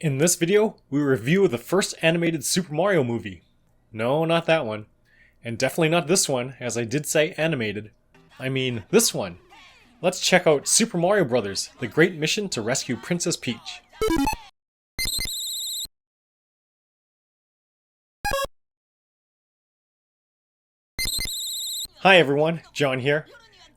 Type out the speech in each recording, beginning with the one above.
In this video, we review the first animated Super Mario movie. No, not that one. And definitely not this one, as I did say animated. I mean this one. Let's check out Super Mario Bros. The Great Mission to Rescue Princess Peach. Hi everyone, John here.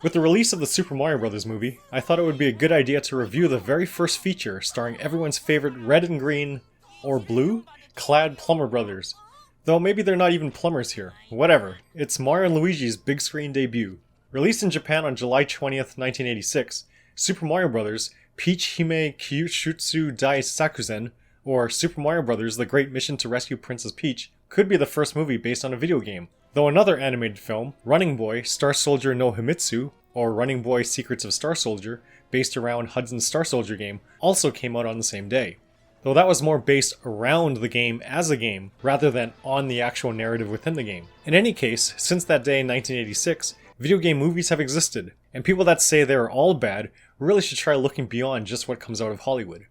With the release of the Super Mario Bros. Movie, I thought it would be a good idea to review the very first feature starring everyone's favorite red and green, or blue, clad plumber brothers. Though maybe they're not even plumbers here. Whatever, it's Mario and Luigi's big screen debut. Released in Japan on July 20th, 1986, Super Mario Bros. Peach-Hime Kyushutsu Dai Sakusen, or Super Mario Bros. The Great Mission to Rescue Princess Peach, could be the first movie based on a video game. Though another animated film, Running Boy Star Soldier no Himitsu, or Running Boy Secrets of Star Soldier, based around Hudson's Star Soldier game, also came out on the same day. Though that was more based around the game as a game, rather than on the actual narrative within the game. In any case, since that day in 1986, video game movies have existed, and people that say they are all bad really should try looking beyond just what comes out of Hollywood.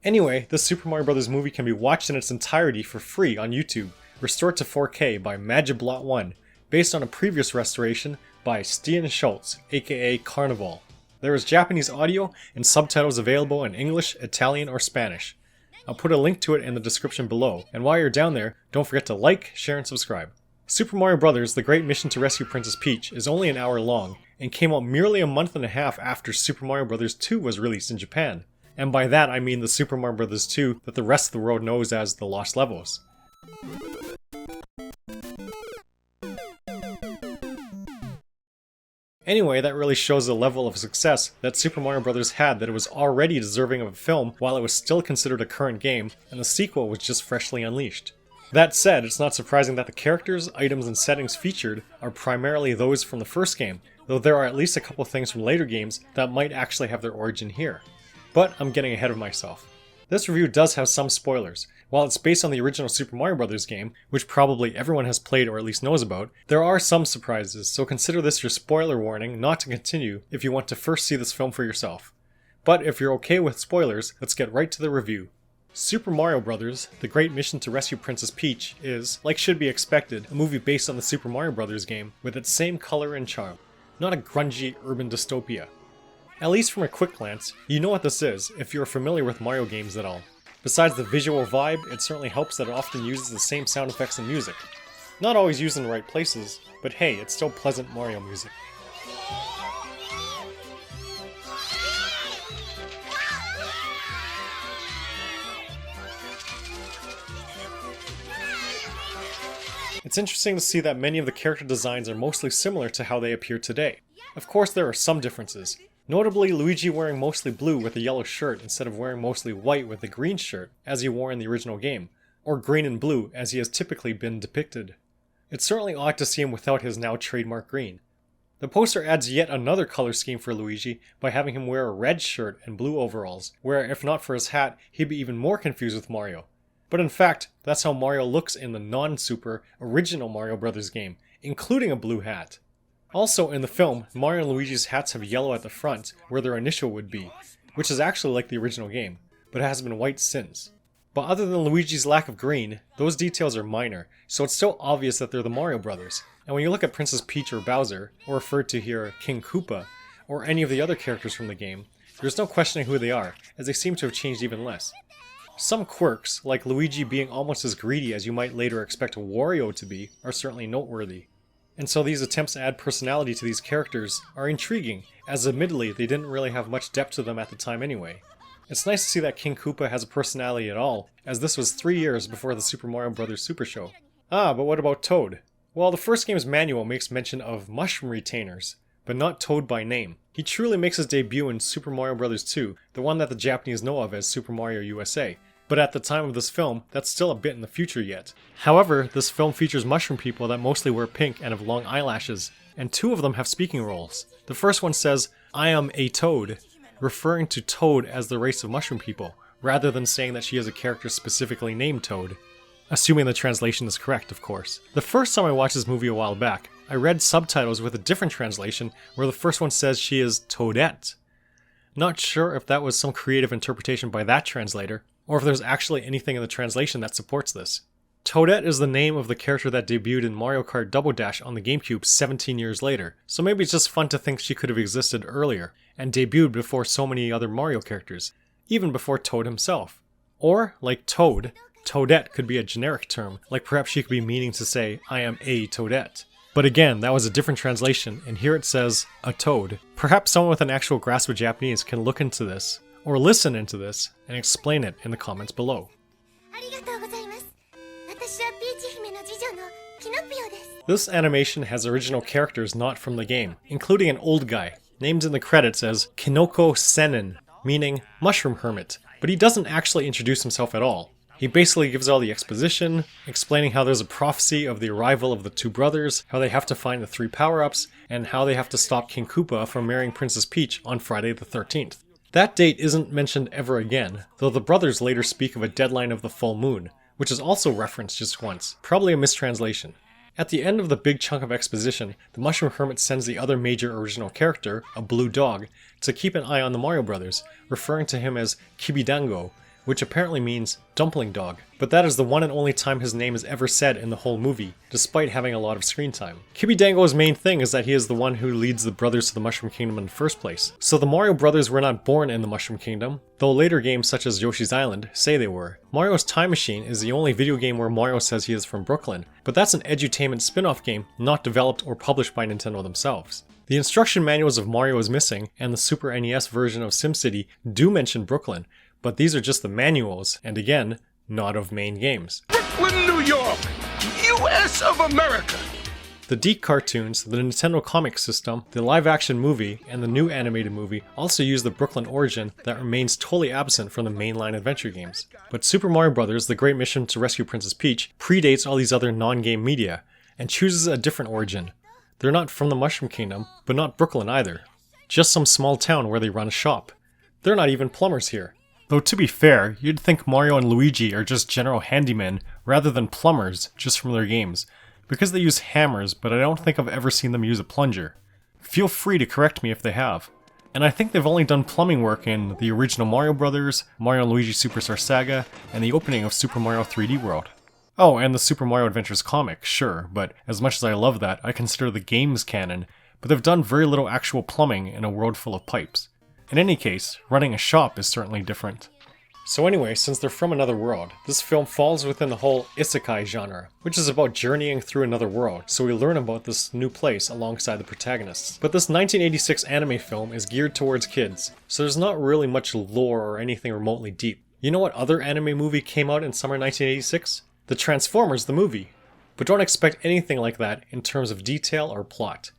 Anyway, the Super Mario Bros. Movie can be watched in its entirety for free on YouTube, restored to 4K by Magiblot1, based on a previous restoration by Stian Schultz, aka Carnival. There is Japanese audio and subtitles available in English, Italian, or Spanish. I'll put a link to it in the description below, and while you're down there, don't forget to like, share, and subscribe. Super Mario Bros. The Great Mission to Rescue Princess Peach is only an hour long, and came out merely a month and a half after Super Mario Bros. 2 was released in Japan. And by that I mean the Super Mario Bros. 2 that the rest of the world knows as the Lost Levels. Anyway, that really shows the level of success that Super Mario Bros. Had, that it was already deserving of a film while it was still considered a current game, and the sequel was just freshly unleashed. That said, it's not surprising that the characters, items, and settings featured are primarily those from the first game, though there are at least a couple things from later games that might actually have their origin here. But I'm getting ahead of myself. This review does have some spoilers. While it's based on the original Super Mario Bros. Game, which probably everyone has played or at least knows about, there are some surprises, so consider this your spoiler warning not to continue if you want to first see this film for yourself. But if you're okay with spoilers, let's get right to the review. Super Mario Bros. The Great Mission to Rescue Princess Peach is, like should be expected, a movie based on the Super Mario Bros. Game with its same color and charm. Not a grungy urban dystopia. At least from a quick glance, you know what this is if you're familiar with Mario games at all. Besides the visual vibe, it certainly helps that it often uses the same sound effects and music. Not always used in the right places, but hey, it's still pleasant Mario music. It's interesting to see that many of the character designs are mostly similar to how they appear today. Of course, there are some differences. Notably, Luigi wearing mostly blue with a yellow shirt instead of wearing mostly white with a green shirt, as he wore in the original game, or green and blue as he has typically been depicted. It's certainly odd to see him without his now trademark green. The poster adds yet another color scheme for Luigi by having him wear a red shirt and blue overalls, where if not for his hat, he'd be even more confused with Mario. But in fact, that's how Mario looks in the non-Super original Mario Bros. Game, including a blue hat. Also in the film, Mario and Luigi's hats have yellow at the front, where their initial would be, which is actually like the original game, but it has been white since. But other than Luigi's lack of green, those details are minor, so it's still obvious that they're the Mario Brothers. And when you look at Princess Peach or Bowser, or referred to here King Koopa, or any of the other characters from the game, there's no questioning who they are, as they seem to have changed even less. Some quirks, like Luigi being almost as greedy as you might later expect Wario to be, are certainly noteworthy. And so these attempts to add personality to these characters are intriguing, as admittedly they didn't really have much depth to them at the time anyway. It's nice to see that King Koopa has a personality at all, as this was 3 years before the Super Mario Bros. Super Show. Ah, but what about Toad? Well, the first game's manual makes mention of mushroom retainers, but not Toad by name. He truly makes his debut in Super Mario Bros. 2, the one that the Japanese know of as Super Mario USA. But at the time of this film, that's still a bit in the future yet. However, this film features mushroom people that mostly wear pink and have long eyelashes, and 2 of them have speaking roles. The first one says, "I am a Toad," referring to Toad as the race of mushroom people, rather than saying that she is a character specifically named Toad. Assuming the translation is correct, of course. The first time I watched this movie a while back, I read subtitles with a different translation where the first one says she is Toadette. Not sure if that was some creative interpretation by that translator, or if there's actually anything in the translation that supports this. Toadette is the name of the character that debuted in Mario Kart Double Dash on the GameCube 17 years later, so maybe it's just fun to think she could have existed earlier, and debuted before so many other Mario characters, even before Toad himself. Or, like Toad, Toadette could be a generic term, like perhaps she could be meaning to say, I am a Toadette. But again, that was a different translation, and here it says, a toad. Perhaps someone with an actual grasp of Japanese can look into this, or listen into this, and explain it in the comments below. This animation has original characters not from the game, including an old guy, named in the credits as Kinoko Senin, meaning Mushroom Hermit, but he doesn't actually introduce himself at all. He basically gives all the exposition, explaining how there's a prophecy of the arrival of the two brothers, how they have to find the 3 power-ups, and how they have to stop King Koopa from marrying Princess Peach on Friday the 13th. That date isn't mentioned ever again, though the brothers later speak of a deadline of the full moon, which is also referenced just once, probably a mistranslation. At the end of the big chunk of exposition, the Mushroom Hermit sends the other major original character, a blue dog, to keep an eye on the Mario brothers, referring to him as Kibidango, which apparently means dumpling dog, but that is the one and only time his name is ever said in the whole movie, despite having a lot of screen time. Kibidango's main thing is that he is the one who leads the brothers to the Mushroom Kingdom in the first place. So the Mario brothers were not born in the Mushroom Kingdom, though later games such as Yoshi's Island say they were. Mario's Time Machine is the only video game where Mario says he is from Brooklyn, but that's an edutainment spin-off game not developed or published by Nintendo themselves. The instruction manuals of Mario is missing, and the Super NES version of SimCity do mention Brooklyn, but these are just the manuals, and again, not of main games. Brooklyn, New York, US of America! The DiC cartoons, the Nintendo comic system, the live-action movie, and the new animated movie also use the Brooklyn origin that remains totally absent from the mainline adventure games. But Super Mario Bros. The Great Mission to Rescue Princess Peach predates all these other non-game media, and chooses a different origin. They're not from the Mushroom Kingdom, but not Brooklyn either. Just some small town where they run a shop. They're not even plumbers here. Though to be fair, you'd think Mario and Luigi are just general handymen rather than plumbers just from their games, because they use hammers, but I don't think I've ever seen them use a plunger. Feel free to correct me if they have. And I think they've only done plumbing work in the original Mario Bros., Mario and Luigi Superstar Saga, and the opening of Super Mario 3D World. Oh, and the Super Mario Adventures comic, sure, but as much as I love that, I consider the games canon, but they've done very little actual plumbing in a world full of pipes. In any case, running a shop is certainly different. So anyway, since they're from another world, this film falls within the whole isekai genre, which is about journeying through another world, so we learn about this new place alongside the protagonists. But this 1986 anime film is geared towards kids, so there's not really much lore or anything remotely deep. You know what other anime movie came out in summer 1986? The Transformers the movie. But don't expect anything like that in terms of detail or plot.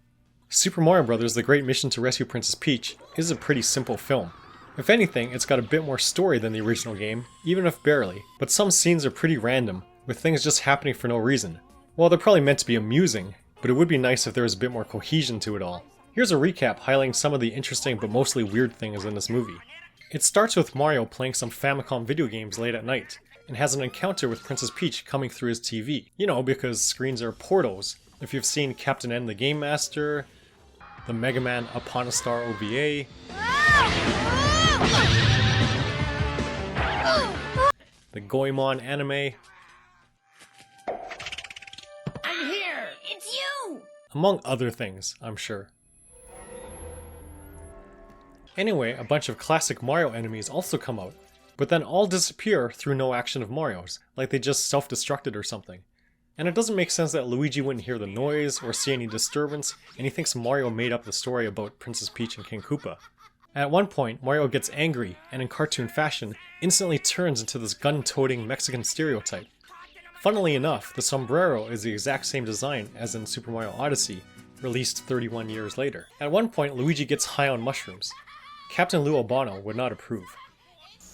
Super Mario Bros. The Great Mission to Rescue Princess Peach is a pretty simple film. If anything, it's got a bit more story than the original game, even if barely, but some scenes are pretty random, with things just happening for no reason. Well, they're probably meant to be amusing, but it would be nice if there was a bit more cohesion to it all. Here's a recap highlighting some of the interesting but mostly weird things in this movie. It starts with Mario playing some Famicom video games late at night, and has an encounter with Princess Peach coming through his TV. You know, because screens are portals. If you've seen Captain N the Game Master, the Mega Man Upon a Star OVA, the Goemon anime, I'm here! It's you! among other things, I'm sure. Anyway, a bunch of classic Mario enemies also come out, but then all disappear through no action of Mario's, like they just self-destructed or something. And it doesn't make sense that Luigi wouldn't hear the noise or see any disturbance, and he thinks Mario made up the story about Princess Peach and King Koopa. At one point, Mario gets angry, and in cartoon fashion, instantly turns into this gun-toting Mexican stereotype. Funnily enough, the sombrero is the exact same design as in Super Mario Odyssey, released 31 years later. At one point, Luigi gets high on mushrooms. Captain Lou Albano would not approve.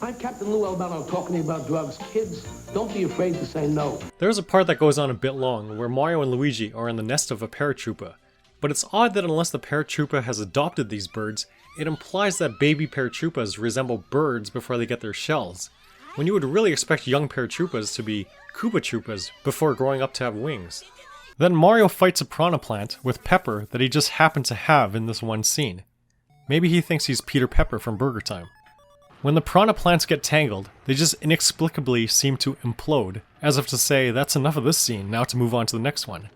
I'm Captain Lou Albano talking to you about drugs. Kids, don't be afraid to say no. There's a part that goes on a bit long where Mario and Luigi are in the nest of a paratroopa, but it's odd that unless the paratroopa has adopted these birds, it implies that baby paratroopas resemble birds before they get their shells, when you would really expect young paratroopas to be Koopa Troopas before growing up to have wings. Then Mario fights a piranha plant with Pepper that he just happened to have in this one scene. Maybe he thinks he's Peter Pepper from Burger Time. When the piranha plants get tangled, they just inexplicably seem to implode, as if to say, that's enough of this scene, now to move on to the next one.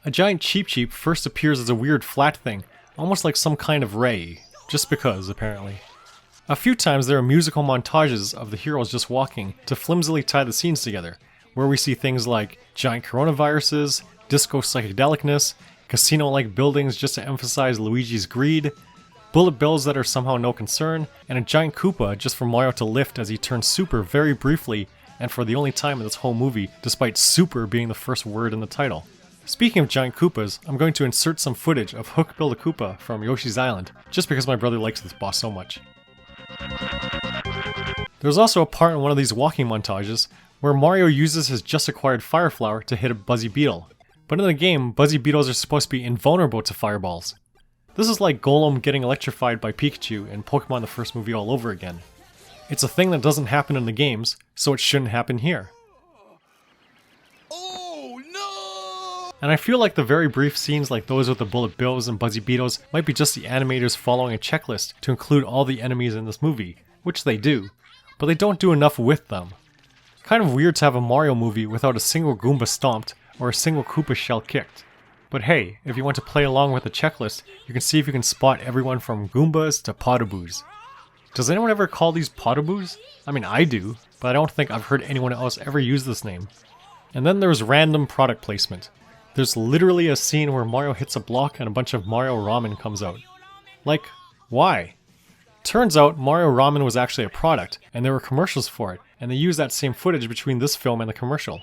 A giant Cheep first appears as a weird flat thing, almost like some kind of ray, just because, apparently. A few times there are musical montages of the heroes just walking to flimsily tie the scenes together, where we see things like giant coronaviruses, disco psychedelicness, casino-like buildings just to emphasize Luigi's greed, bullet bills that are somehow no concern, and a giant Koopa just for Mario to lift as he turns super very briefly and for the only time in this whole movie, despite super being the first word in the title. Speaking of giant Koopas, I'm going to insert some footage of Hook Build a Koopa from Yoshi's Island, just because my brother likes this boss so much. There's also a part in one of these walking montages where Mario uses his just acquired fire flower to hit a Buzzy Beetle. But in the game, Buzzy Beetles are supposed to be invulnerable to fireballs. This is like Golem getting electrified by Pikachu in Pokemon the first movie all over again. It's a thing that doesn't happen in the games, so it shouldn't happen here. Oh no! And I feel like the very brief scenes like those with the bullet bills and Buzzy Beetles might be just the animators following a checklist to include all the enemies in this movie, which they do, but they don't do enough with them. Kind of weird to have a Mario movie without a single Goomba stomped or a single Koopa shell kicked. But hey, if you want to play along with the checklist, you can see if you can spot everyone from Goombas to Podoboos. Does anyone ever call these Podoboos? I mean, I do, but I don't think I've heard anyone else ever use this name. And then there's random product placement. There's literally a scene where Mario hits a block and a bunch of Mario Ramen comes out. Like, why? Turns out Mario Ramen was actually a product, and there were commercials for it, and they used that same footage between this film and the commercial.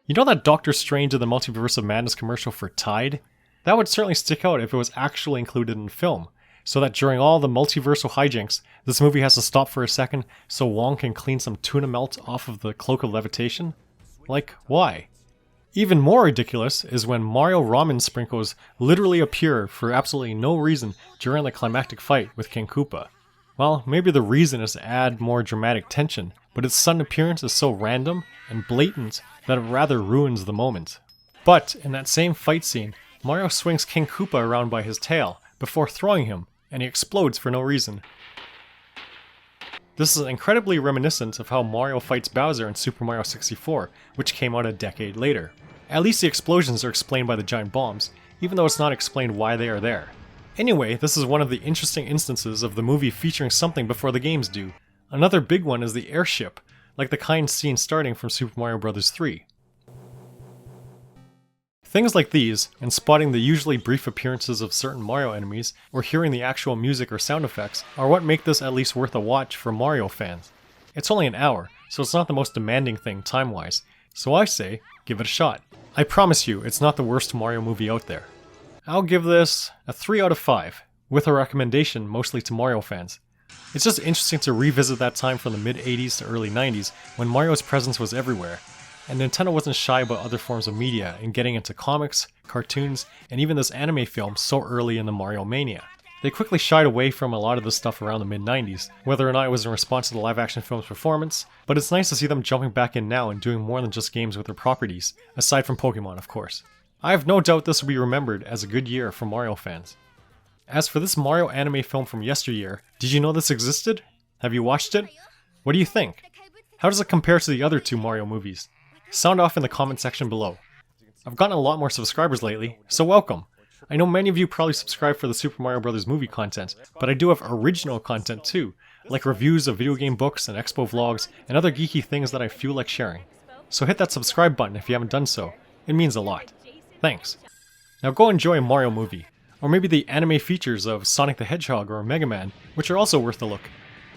You know that Doctor Strange in the Multiverse of Madness commercial for Tide? That would certainly stick out if it was actually included in the film, so that during all the multiversal hijinks, this movie has to stop for a second so Wong can clean some tuna melt off of the Cloak of Levitation? Like, why? Even more ridiculous is when Mario Ramen sprinkles literally appear for absolutely no reason during the climactic fight with King Koopa. Well, maybe the reason is to add more dramatic tension, but its sudden appearance is so random and blatant that it rather ruins the moment. But in that same fight scene, Mario swings King Koopa around by his tail before throwing him, and he explodes for no reason. This is incredibly reminiscent of how Mario fights Bowser in Super Mario 64, which came out a decade later. At least the explosions are explained by the giant bombs, even though it's not explained why they are there. Anyway, this is one of the interesting instances of the movie featuring something before the games do. Another big one is the airship, like the kind seen starting from Super Mario Bros. 3. Things like these, and spotting the usually brief appearances of certain Mario enemies, or hearing the actual music or sound effects, are what make this at least worth a watch for Mario fans. It's only an hour, so it's not the most demanding thing time-wise, so I say, give it a shot. I promise you, it's not the worst Mario movie out there. I'll give this a 3 out of 5, with a recommendation mostly to Mario fans. It's just interesting to revisit that time from the mid-80s to early 90s, when Mario's presence was everywhere, and Nintendo wasn't shy about other forms of media in getting into comics, cartoons, and even this anime film so early in the Mario mania. They quickly shied away from a lot of this stuff around the mid-90s, whether or not it was in response to the live-action film's performance, but it's nice to see them jumping back in now and doing more than just games with their properties, aside from Pokemon, of course. I have no doubt this will be remembered as a good year for Mario fans. As for this Mario anime film from yesteryear, did you know this existed? Have you watched it? What do you think? How does it compare to the other 2 Mario movies? Sound off in the comment section below. I've gotten a lot more subscribers lately, so welcome! I know many of you probably subscribe for the Super Mario Bros. Movie content, but I do have original content too, like reviews of video game books and expo vlogs and other geeky things that I feel like sharing. So hit that subscribe button if you haven't done so. It means a lot. Thanks. Now go enjoy a Mario movie, or maybe the anime features of Sonic the Hedgehog or Mega Man, which are also worth a look.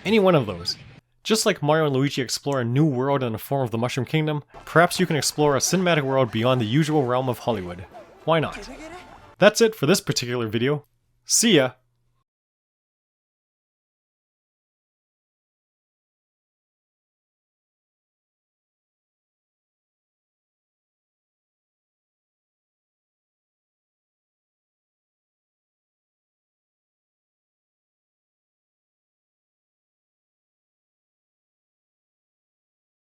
Any one of those. Just like Mario and Luigi explore a new world in the form of the Mushroom Kingdom, perhaps you can explore a cinematic world beyond the usual realm of Hollywood. Why not? That's it for this particular video. See ya!